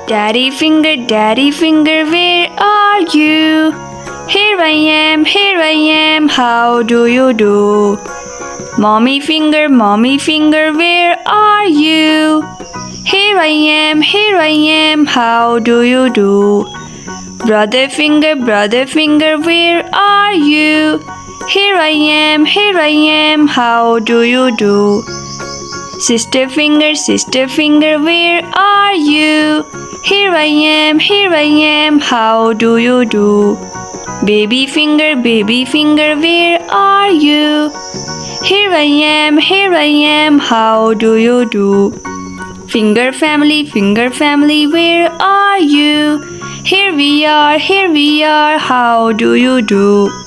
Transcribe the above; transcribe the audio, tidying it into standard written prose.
Daddy finger, where are you? Here I am, how do you do? Mommy finger, where are you? Here I am, how do you do? Brother finger, where are you? Here I am, how do you do? Sister finger, where are you? Here I am, how do you do? Baby finger, where are you? Here I am, how do you do? Finger family, where are you? Here we are, how do you do?